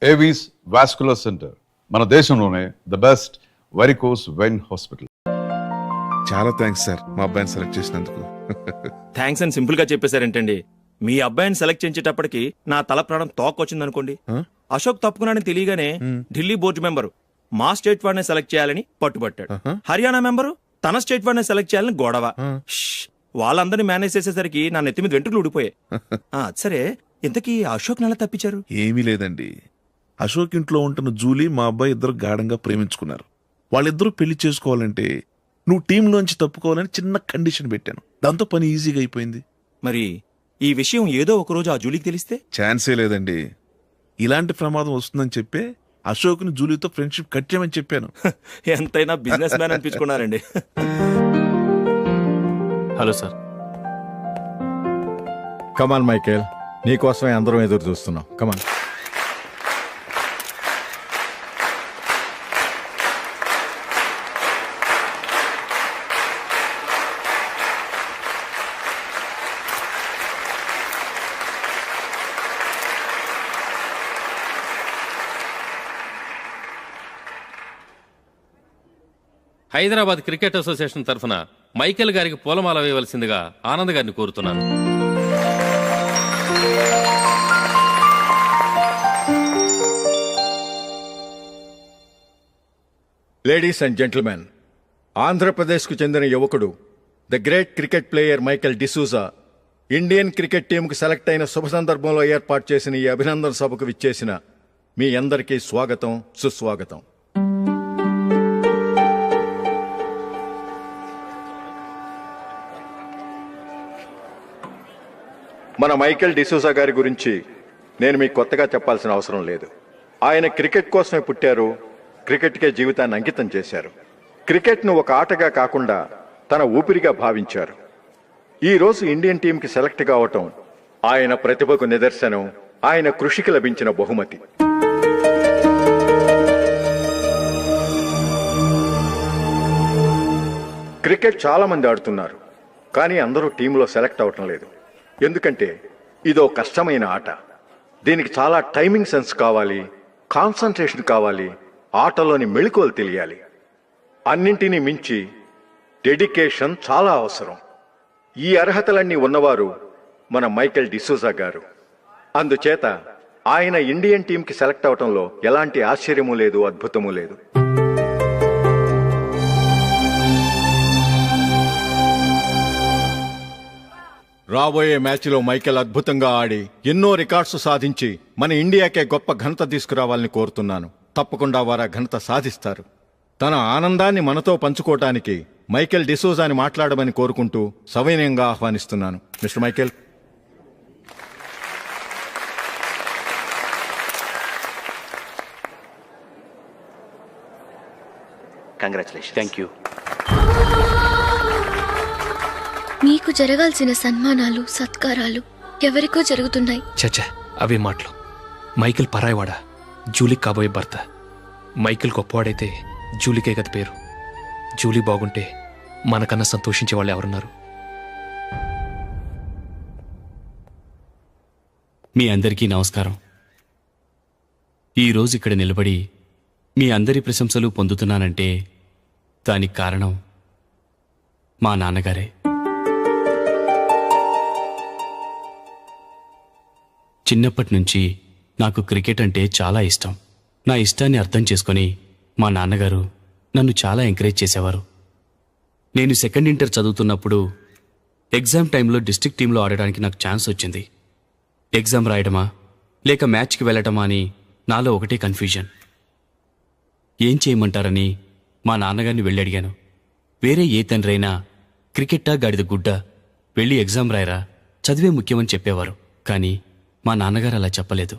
Avis vascular centre, మన దేశంలోనే the best varicose vein hospital. చాలా థ్యాంక్స్ సార్, మా అబ్బాయిని సెలెక్ట్ చేసినందుకు. థ్యాంక్స్ అని సింపుల్ గా చెప్పేశారేంటండి? మీ అబ్బాయిని సెలెక్ట్ చేసేటప్పటికి నా తల ప్రాణం తోకొచ్చిందనుకోండి. అశోక్ తప్పుకున్నాడని తెలియగానే ఢిల్లీ బోర్డు మెంబరు మా స్టేట్ వాడిని సెలెక్ట్ చేయాలని పట్టుబట్టాడు. హర్యానా మెంబరు తన స్టేట్ వాడిని సెలెక్ట్ చేయాలని గొడవ. వాళ్ళందరినీ మేనేజ్ చేసేసరికి నా నెత్తి మీద వెంట్రుకలు ఊడిపోయాయి. సరే, ఇంతకీ అశోక్ నెల తప్పించారు? ఏమీ లేదండి, అశోక్ ఇంట్లో ఉంటున్న జూలీ మా అబ్బాయి ఇద్దరు గాఢంగా ప్రేమించుకున్నారు. వాళ్ళిద్దరూ పెళ్లి చేసుకోవాలంటే నువ్వు టీంలోంచి తప్పుకోవాలని చిన్న కండిషన్ పెట్టాను. దాంతో పని ఈజీగా అయిపోయింది. మరి ఈ విషయం ఏదో ఒకరోజు ఆ జూలీకి తెలిస్తే? ఛాన్సే లేదండి. ఇలాంటి ప్రమాదం వస్తుందని చెప్పే అశోక్ని జూలీతో ఫ్రెండ్షిప్ కట్ చేయమని చెప్పాను. ఎంతైనా బిజినెస్ మ్యాన్ అనిపించుకున్నారండి. Hello sir. కమాన్ మైకేల్, నీకోసమే అందరం ఎదురు చూస్తున్నాం. కమాన్. హైదరాబాద్ క్రికెట్ అసోసియేషన్ తరఫున మైకేల్ గారికి పూలమాల వేయవలసిందిగా ఆనంద్ గారిని కోరుతున్నాను. లేడీస్ అండ్ జెంటిల్మెన్, ఆంధ్రప్రదేశ్కు చెందిన యువకుడు the great cricket player Michael D'Souza Indian cricket టీంకు సెలెక్ట్ అయిన శుభ సందర్భంలో ఏర్పాటు చేసిన ఈ అభినందన సభకు విచ్చేసిన మీ అందరికీ స్వాగతం, సుస్వాగతం. మన మైకేల్ డిసూజా గారి గురించి నేను మీకు కొత్తగా చెప్పాల్సిన అవసరం లేదు. ఆయన క్రికెట్ కోసమే పుట్టారు, క్రికెట్కే జీవితాన్ని అంకితం చేశారు. క్రికెట్ను ఒక ఆటగా కాకుండా తన ఊపిరిగా భావించారు. ఈరోజు ఇండియన్ టీంకి సెలెక్ట్ కావటం ఆయన ప్రతిభకు నిదర్శనం, ఆయన కృషికి లభించిన బహుమతి. క్రికెట్ చాలా మంది ఆడుతున్నారు, కానీ అందరూ టీంలో సెలెక్ట్ అవటం లేదు. ఎందుకంటే ఇదో కష్టమైన ఆట. దీనికి చాలా టైమింగ్ సెన్స్ కావాలి, కాన్సన్ట్రేషన్ కావాలి, ఆటలోని మెళకువలు తెలియాలి. అన్నింటినీ మించి డెడికేషన్ చాలా అవసరం. ఈ అర్హతలన్నీ ఉన్నవారు మన మైకేల్ డిసూజా గారు. అందుచేత ఆయన ఇండియన్ టీంకి సెలెక్ట్ అవటంలో ఎలాంటి ఆశ్చర్యమూ లేదు, అద్భుతమూ లేదు. రాబోయే మ్యాచ్లో మైకేల్ అద్భుతంగా ఆడి ఎన్నో రికార్డ్స్ సాధించి మన ఇండియాకే గొప్ప ఘనత తీసుకురావాలని కోరుతున్నాను. తప్పకుండా వారు ఘనత సాధిస్తారు. తన ఆనందాన్ని మనతో పంచుకోవటానికి మైకేల్ డిసూజాని మాట్లాడమని కోరుకుంటూ సవినయంగా ఆహ్వానిస్తున్నాను. Mister Michael. Congratulation. Thank you. మీకు జరగాల్సిన సన్మానాలు, సత్కారాలు ఎవరికో జరుగుతున్నాయి. చచ్చా, అవే మాటలు. మైకేల్ పరాయివాడా, జూలీ కాబోయే భర్త. మైకేల్ గొప్పవాడైతే జూలీకే గత పేరు. జూలీ బాగుంటే మనకన్నా సంతోషించే వాళ్ళు ఎవరున్నారు? మీ అందరికీ నమస్కారం. ఈరోజు ఇక్కడ నిలబడి మీ అందరి ప్రశంసలు పొందుతున్నానంటే దానికి కారణం మా నాన్నగారే. చిన్నప్పటి నుంచి నాకు క్రికెట్ అంటే చాలా ఇష్టం. నా ఇష్టాన్ని అర్థం చేసుకొని మా నాన్నగారు నన్ను చాలా ఎంకరేజ్ చేసేవారు. నేను సెకండ్ ఇంటర్ చదువుతున్నప్పుడు ఎగ్జామ్ టైంలో డిస్ట్రిక్ట్ టీంలో ఆడడానికి నాకు ఛాన్స్ వచ్చింది. ఎగ్జామ్ రాయడమా లేక మ్యాచ్కి వెళ్ళటమా అని నాలో ఒకటే కన్ఫ్యూజన్. ఏం చేయమంటారని మా నాన్నగారిని వెళ్ళి అడిగాను. వేరే ఏ తండ్రైనా క్రికెట్టా గాడిద గుడ్డ, వెళ్ళి ఎగ్జామ్ రాయరా, చదివే ముఖ్యమని చెప్పేవారు. కానీ మా నాన్నగారు అలా చెప్పలేదు.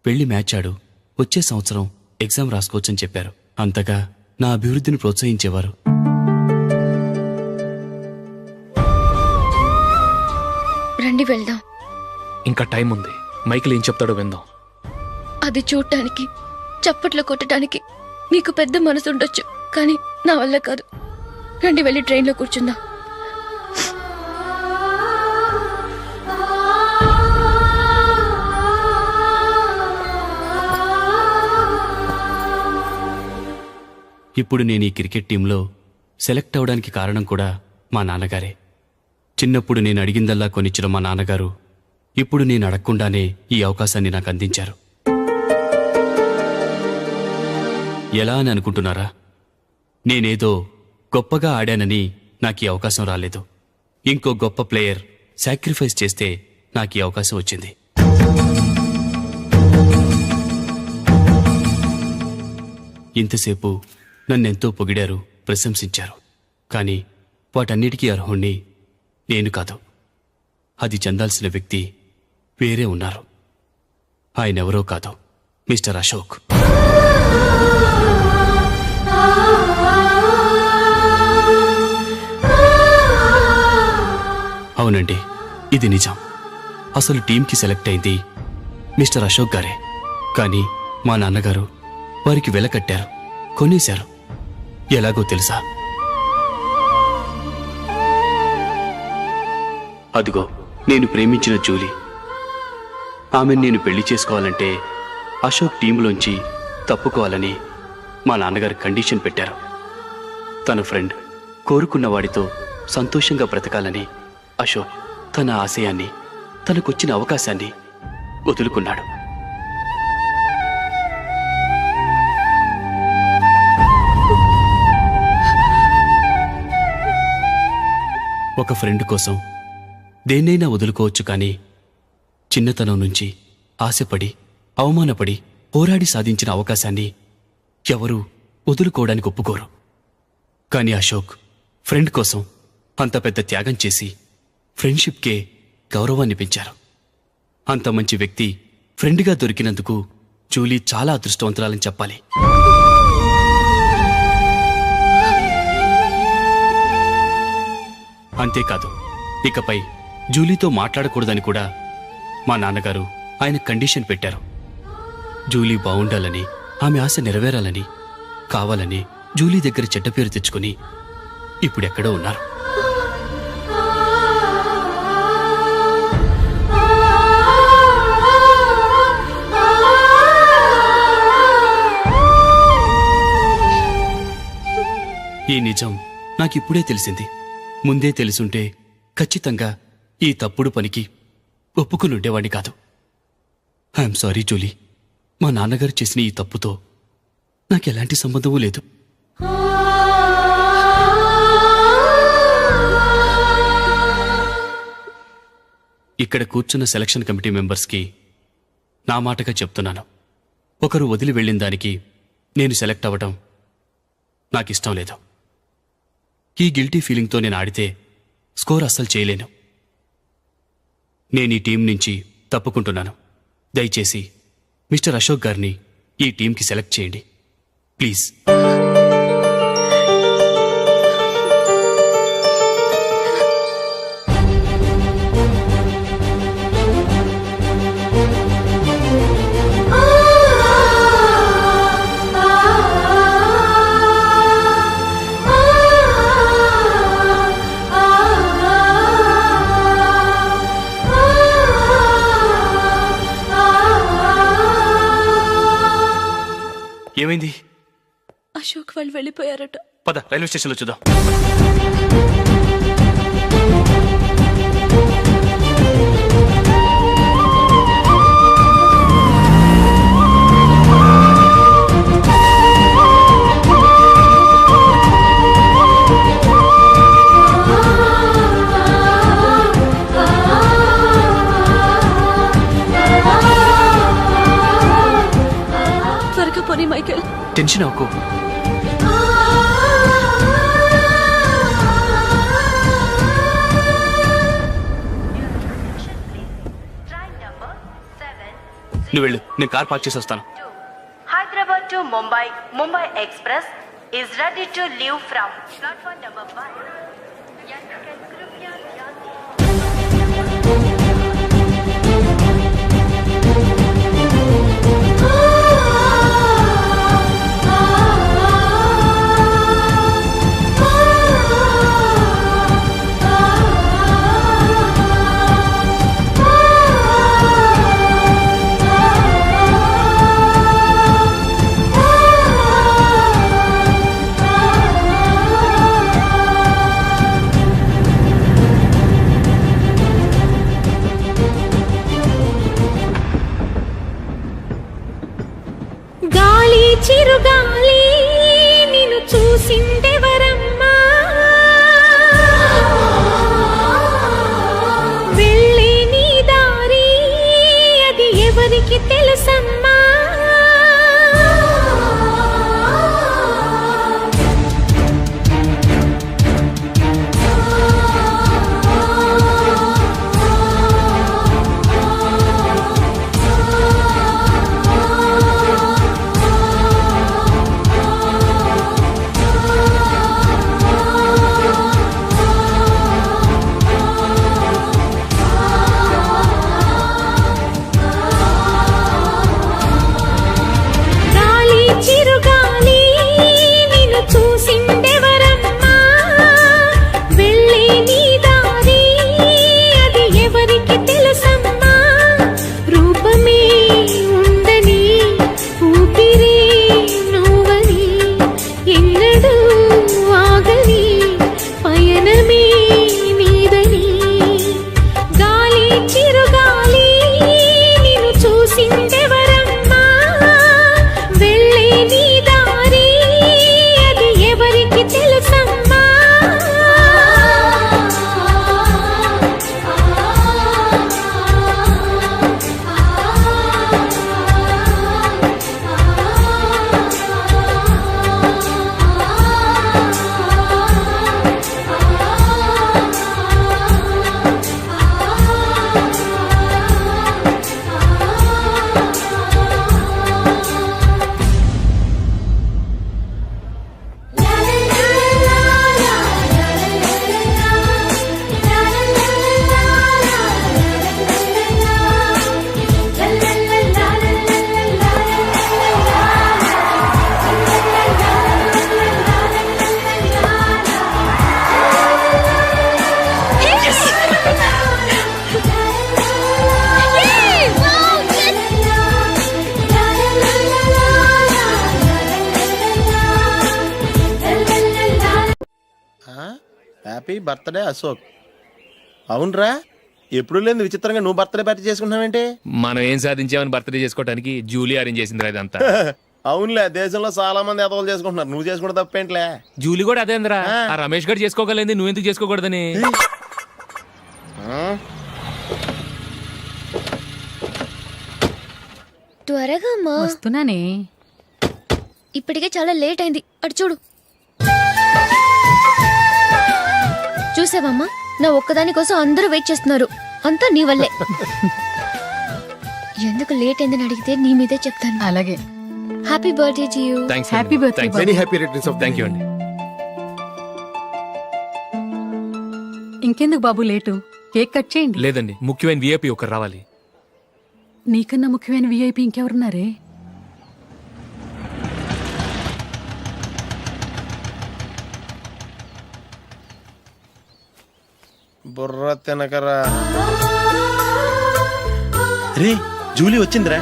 వెళ్ళి మ్యాచ్ ఆడు, వచ్చే సంవత్సరం ఎగ్జామ్ రాసుకోవచ్చని చెప్పారు. అంతగా నా అభివృద్ధిని ప్రోత్సహించేవారు. రండి వెళ్దాం. ఇంకా టైం ఉంది. మైకేల్ ఏం చెప్తాడో విందాం. అది చూడటానికి, చప్పట్లు కొట్టడానికి మీకు పెద్ద మనసు ఉండొచ్చు, కానీ నా వల్ల కాదు. రండి వెళ్ళి ట్రైన్లో కూర్చుందాం. ఇప్పుడు నేను ఈ క్రికెట్ టీంలో సెలెక్ట్ అవడానికి కారణం కూడా మా నాన్నగారే. చిన్నప్పుడు నేను అడిగిందల్లా కొనిచ్చిన మా నాన్నగారు ఇప్పుడు నేను అడగకుండానే ఈ అవకాశాన్ని నాకు అందించారు. ఎలా అని అనుకుంటున్నారా? నేనేదో గొప్పగా ఆడానని నాకు ఈ అవకాశం రాలేదు. ఇంకో గొప్ప ప్లేయర్ సాక్రిఫైస్ చేస్తే నాకు ఈ అవకాశం వచ్చింది. ఇంతసేపు నన్నెంతో పొగిడారు, ప్రశంసించారు. కానీ వాటన్నిటికీ అర్హుణ్ణి నేను కాదు. అది చెందాల్సిన వ్యక్తి వేరే ఉన్నారు. ఆయనెవరో కాదు, మిస్టర్ అశోక్. అవునండి, ఇది నిజం. అసలు టీంకి సెలెక్ట్ అయింది మిస్టర్ అశోక్ గారే. కానీ మా నాన్నగారు వారికి వెల కట్టారు, కొనేశారు. ఎలాగో తెలుసా? అదిగో నేను ప్రేమించిన జూలీ. ఆమెను నేను పెళ్లి చేసుకోవాలంటే అశోక్ టీంలోంచి తప్పుకోవాలని మా నాన్నగారు కండిషన్ పెట్టారు. తన ఫ్రెండ్ కోరుకున్న వాడితో సంతోషంగా బ్రతకాలని అశోక్ తన ఆశయాన్ని, తనకొచ్చిన అవకాశాన్ని వదులుకున్నాడు. ఒక ఫ్రెండ్ కోసం దేన్నైనా వదులుకోవచ్చు, కానీ చిన్నతనం నుంచి ఆశపడి, అవమానపడి, పోరాడి సాధించిన అవకాశాన్ని ఎవరూ వదులుకోవడానికి ఒప్పుకోరు. కానీ అశోక్ ఫ్రెండ్ కోసం అంత పెద్ద త్యాగం చేసి ఫ్రెండ్షిప్కే గౌరవాన్ని పెంచారు. అంత మంచి వ్యక్తి ఫ్రెండ్గా దొరికినందుకు జూలీ చాలా అదృష్టవంతురాలని చెప్పాలి. అంతేకాదు, ఇకపై జూలీతో మాట్లాడకూడదని కూడా మా నాన్నగారు ఆయన కండిషన్ పెట్టారు. జూలీ బాగుండాలని, ఆమె ఆశ నెరవేరాలని, కావాలని జూలీ దగ్గర చెడ్డ పేరు తెచ్చుకుని ఇప్పుడెక్కడో ఉన్నారు. ఈ నిజం నాకిప్పుడే తెలిసింది. ముందే తెలుసుంటే ఖచ్చితంగా ఈ తప్పుడు పనికి ఒప్పుకుని ఉండేవాడిని కాదు. I'm sorry Julie. మా నాన్నగారు చేసిన ఈ తప్పుతో నాకెలాంటి సంబంధమూ లేదు. ఇక్కడ కూర్చున్న సెలక్షన్ కమిటీ మెంబర్స్కి నా మాటగా చెప్తున్నాను. ఒకరు వదిలి వెళ్ళిన దానికి నేను సెలెక్ట్ అవ్వడం నాకిష్టం లేదు. ఈ గిల్టీ ఫీలింగ్తో నేను ఆడితే స్కోర్ అస్సలు చేయలేను. నేను ఈ టీం నుంచి తప్పుకుంటున్నాను. దయచేసి మిస్టర్ అశోక్ గారిని ఈ టీంకి సెలెక్ట్ చేయండి ప్లీజ్. ఏమైంది? అశోక్ వాళ్ళు వెళ్ళిపోయారట. పద రైల్వే స్టేషన్లో చూద్దాం. త్వరగా పోనీ మైకేల్. టెన్షన్ అవ్వకు. నువ్వు వెళ్ళు, నేను కార్ పార్క్ చేసి వస్తాను. Hyderabad to Mumbai, Mumbai Express is ready to leave from platform number 1. గాలి చిరుగాలి నిన్ను చూసిందెవరమ్మా వెళ్ళే నీ దారి అది ఎవరికి తెలుసమ్మా గాలి చిరుగాలి నిన్ను చూసిందెవరమ్మా వెళ్ళే నీ దారి అది ఎవరికి తెలుసమ్మా రూపమే ఉందని ఊపిరే నువ్వని ఎన్నడూ ఆగని పయనమే నీదని గాలి చిరుగాలి నిన్ను చూసిందెవరమ్మా వెళ్ళే నీ దారి అది ఎవరికి తెలుసమ్మా హ్యాపీ బర్త్డే అశోక్. అవునరా, ఎప్పుడు లేదు విచిత్రంగా నువ్వు బర్త్డే పార్టీ చేసుకుంటున్నావేంటి? మనం ఏం సాధించామని బర్త్డే చేసుకోవడానికి జూలీ అరేంజ్ చేసింది ఇదంతా. అవునులే, దేశంలో చాలా మంది ఎదవలు చేసుకుంటున్నారు, నువ్వు చేసుకోవడం తప్పేంట్లే. జూలీ కూడా అదేంద్రా, ఆ రమేష్ గారు చేసుకోగలేదు నువ్వెందుకు చేసుకోకూడదని. త్వరగా అమ్మా, వస్తున్నానే. ఇప్పటికే చాలా లేట్ అయింది. అటు చూడు. చూసావమ్మా, నా ఒక్కదాని కోసం అందరూ వెయిట్ చేస్తున్నారు. అంతా నీ వల్లే. ఎందుకు లేట్ అయిందని అడిగితే నీ మీదే చెప్తాను. అలాగే. Happy birthday to you. Thanks. Happy birthday. Very happy returns of thank you అండి. ఇంకెందుకు బాబు లేటు, కేక్ కట్ చేయండి. లేదండి, ముఖ్యమైన విఐపి ఒకరు రావాలి. నీకన్నా ముఖ్యమైన విఐపి ఇంకెవరున్నారే? బుర్ర తినకరా. రే, జూలీ వచ్చిందిరా.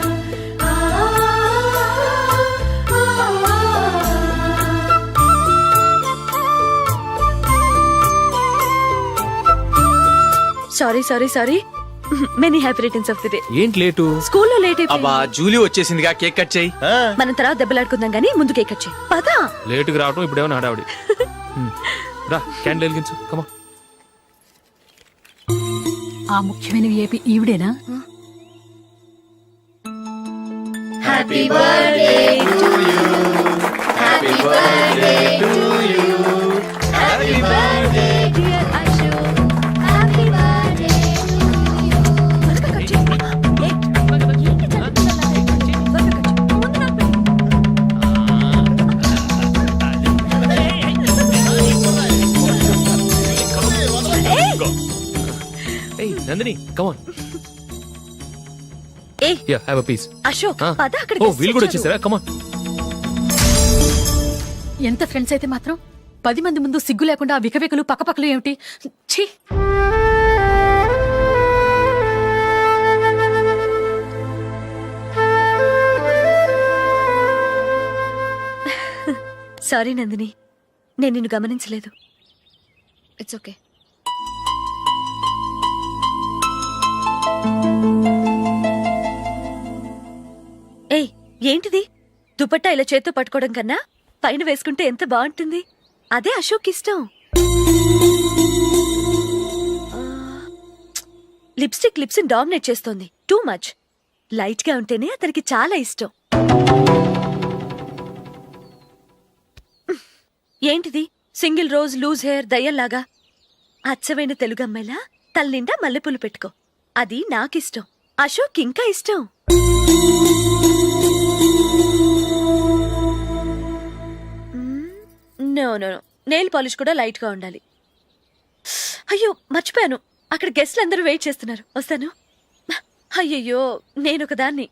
Sorry sorry sorry, many happy returns of the day. ఏంటి లేటు? స్కూల్లో లేట్ అయిపోయింది. అబ్బా, జూలీ వచ్చేసిందిగా, కేక్ కట్ చేయి. మనం తర్వాత దెబ్బలాడుకుందాం గానీ ముందు కేక్ కట్ చేయి. పదా. లేటుగా రావటం ఇప్పుడేమో హడావుడి. రా, క్యాండిల్ వెలిగించు. కమా. ఆ ముఖ్యమైన విఐపి ఈవిడేనా? Happy birthday to you. Happy birthday to you. Happy birthday dear Ashok. Happy birthday to you. త్వరగా కట్ చేయి. ఏంటి జరుగుతుందలా? త్వరగా కట్ చేయి. ముందు నాకు పెట్టు. ఏయ్ నందిని, కమ్ ఆన్. ఏ yeah, have a piece. Ashok, పద అక్కడికి. ఓ, వీళ్ళు కూడా వచ్చేసారా? Come on. ఎంత ఫ్రెండ్స్ అయితే మాత్రం 10 మంది ముందు సిగ్గు లేకుండా ఆ వికవికలు పక్కపక్కలు ఏమిటి? ఛీ. సారీ నందిని, నేను నిన్ను గమనించలేదు. It's okay. ఏయ్, ఏంటిది? దుపట్టా ఇలా చేత్తో పట్టుకోవడం కన్నా పైన వేసుకుంటే ఎంత బాగుంటుంది. అదే అశోక్ ఇష్టం. లిప్స్టిక్ లిప్స్ డామినేట్ చేస్తోంది. Too much. లైట్ గా ఉంటేనే అతనికి చాలా ఇష్టం. ఏంటిది సింగిల్ రోజ్ లూజ్ హెయిర్ దయ్యంలాగా? అచ్చమైన తెలుగు అమ్మాయిలా తల్లిండా మల్లెపూలు పెట్టుకో. అది నాకిష్టం. అశోక్ ఇంకా ఇష్టం. No no no, nail polish కూడా లైట్ గా ఉండాలి. అయ్యో మర్చిపోయాను, అక్కడ గెస్ట్లు అందరూ వెయిట్ చేస్తున్నారు. వస్తాను. అయ్యయ్యో నేనొకదాన్ని.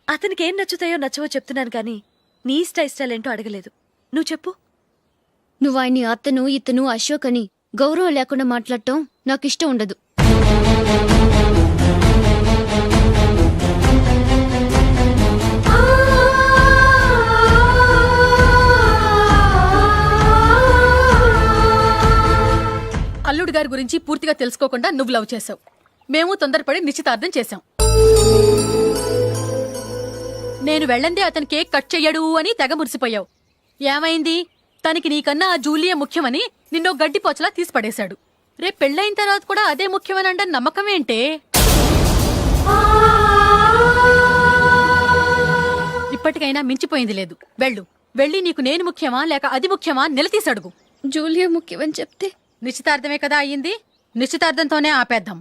అతనికి ఏం నచ్చుతాయో నచ్చవో చెప్తున్నాను కానీ నీ ఇష్టాలేంటో అడగలేదు. నువ్వు చెప్పు. నువ్వు ఆయన్ని అతను ఇతను అశోక్ అని గౌరవం లేకుండా మాట్లాడటం నాకు ఇష్టం ఉండదు. అల్లుడు గారి గురించి పూర్తిగా తెలుసుకోకుండా నువ్వు లవ్ చేసావు. మేము తొందరపడి నిశ్చితార్థం చేశాం. నేను వెళ్ళందే అతను కేక్ కట్ చెయ్యడు అని తెగ మురిసిపోయావు. ఏమైంది? తనకి నీకన్నా ఆ జూలియే ముఖ్యమని నిన్నో గడ్డి పోచలా తీసి పడేశాడు. రేపు పెళ్ళైన తర్వాత కూడా అదే ముఖ్యమని అంటే నమ్మకం ఏంటే? ఇప్పటికైనా మించిపోయింది లేదు. వెళ్ళు. వెళ్ళి నీకు నేను ముఖ్యమా లేక అది ముఖ్యమా నిలదీసి అడుగు. జూలియా ముఖ్యమని చెప్తే నిశ్చితార్థమే కదా అయ్యింది. నిశ్చితార్థంతోనే ఆపేద్దాం.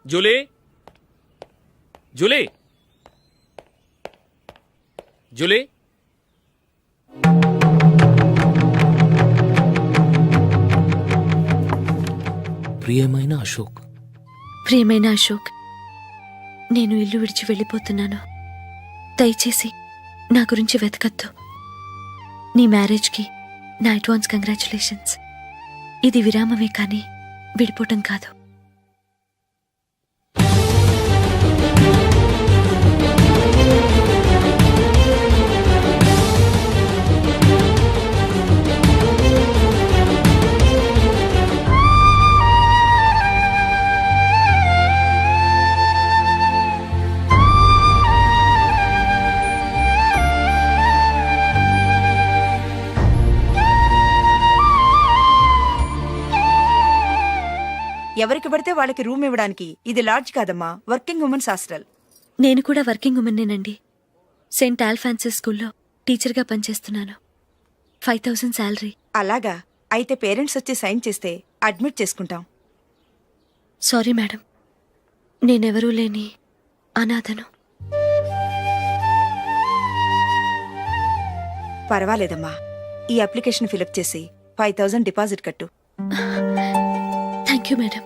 Julie, Julie, Julie. ప్రియమైన అశోక్. ప్రియమైన అశోక్, నేను ఇల్లు విడిచి వెళ్ళిపోతున్నాను. దయచేసి నా గురించి వెతకద్దు. నీ మ్యారేజ్కి నా అడ్వాన్స్ కంగ్రాచులేషన్స్. ఇది విరామమే కానీ విడిపోవటం కాదు. ఎవరికి పడితే వాళ్ళకి రూమ్ ఇవ్వడానికి ఇది లాడ్జ్ కాదమ్మా, వర్కింగ్ ఉమెన్స్ హాస్టల్. నేను కూడా వర్కింగ్ ఉమెన్నేనండి. సెయింట్ ఆల్ఫాన్సెస్ స్కూల్లో టీచర్గా పనిచేస్తున్నాను. 5000 శాలరీ. అలాగా? అయితే పేరెంట్స్ వచ్చి సైన్ చేస్తే అడ్మిట్ చేసుకుంటాం. సారీ మేడం, నేనెవరూ లేని అనాథను. పర్వాలేదమ్మా, ఈ అప్లికేషన్ ఫిలప్ చేసి 5000 డిపాజిట్ కట్టు. Thank you madam.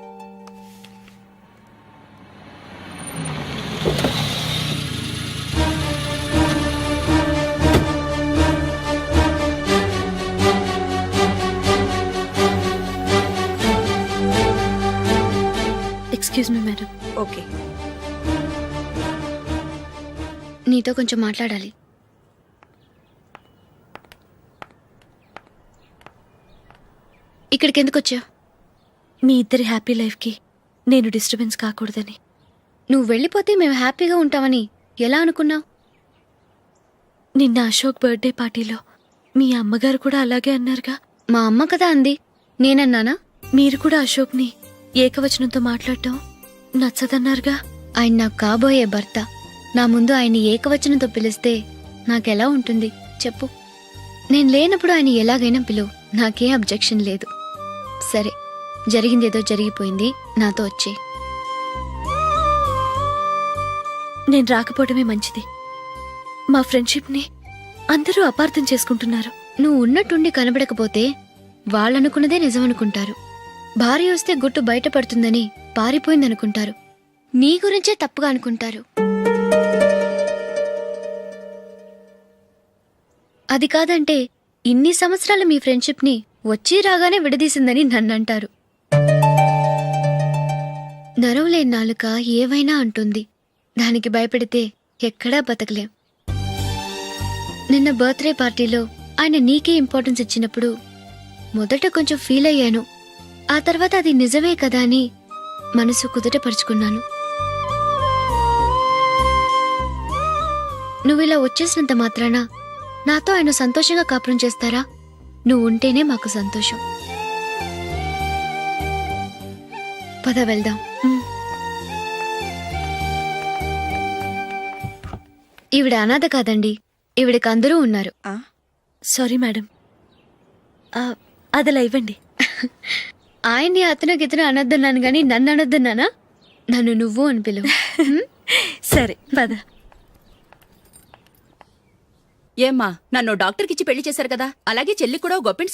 Excuse me madam. Okay. నీతో కొంచెం మాట్లాడాలి. ఇక్కడికి ఎందుకు వచ్చావు? మీ ఇద్దరి హ్యాపీ లైఫ్కి నేను డిస్టర్బెన్స్ కాకూడదని. నువ్వు వెళ్ళిపోతే మేము హ్యాపీగా ఉంటామని ఎలా అనుకున్నావు? నిన్న అశోక్ బర్త్డే పార్టీలో మీ అమ్మగారు కూడా అలాగే అన్నారుగా. మా అమ్మ కదా అంది, నేనన్నానా? మీరు కూడా అశోక్ని ఏకవచనంతో మాట్లాడటం నచ్చదన్నారుగా. ఆయన నాకు కాబోయే భర్త. నా ముందు ఆయన ఏకవచనంతో పిలిస్తే నాకెలా ఉంటుంది చెప్పు? నేను లేనప్పుడు ఆయన ఎలాగైనా పిలువు, నాకేం అబ్జెక్షన్ లేదు. సరే, జరిగిందేదో జరిగిపోయింది, నాతో వచ్చే. నేను రాకపోవడమే మంచిది. మా ఫ్రెండ్షిప్ని అందరూ అపార్థం చేసుకుంటున్నారు. నువ్వు ఉన్నట్టుండి కనబడకపోతే వాళ్ళనుకున్నదే నిజమనుకుంటారు. భార్య వస్తే గుట్టు బయటపడుతుందని పారిపోయిందనుకుంటారు. నీ గురించే తప్పుగా అనుకుంటారు. అది కాదంటే ఇన్ని సంవత్సరాలు మీ ఫ్రెండ్షిప్ని వచ్చి రాగానే విడదీసిందని నన్నంటారు. నరవలేని నాలుక ఏవైనా అంటుంది. దానికి భయపడితే ఎక్కడా బతకలేం. నిన్న బర్త్డే పార్టీలో ఆయన నీకే ఇంపార్టెన్స్ ఇచ్చినప్పుడు మొదట కొంచెం ఫీల్ అయ్యాను. ఆ తర్వాత అది నిజమే కదా అని మనసు కుదుటపరుచుకున్నాను. నువ్విలా వచ్చేసినంత మాత్రాన నాతో ఆయన సంతోషంగా కాపురం చేస్తారా? నువ్వు ఉంటేనే మాకు సంతోషం. పద వెళ్దాం. ఈవిడ అనాథ కాదండి, ఈవిడకి అందరూ ఉన్నారు. సారీ మేడం, అదలా ఇవ్వండి. ఆయన్ని అతను గితను అనొద్దన్నాను గాని నన్ను అనొద్దన్నానా? నన్ను నువ్వు అని పిలువు. సరే పద. ఏమ్మా, నన్ను డాక్టర్కిచ్చి పెళ్లి చేశారు కదా, అలాగే చెల్లి కూడా గొప్పింటి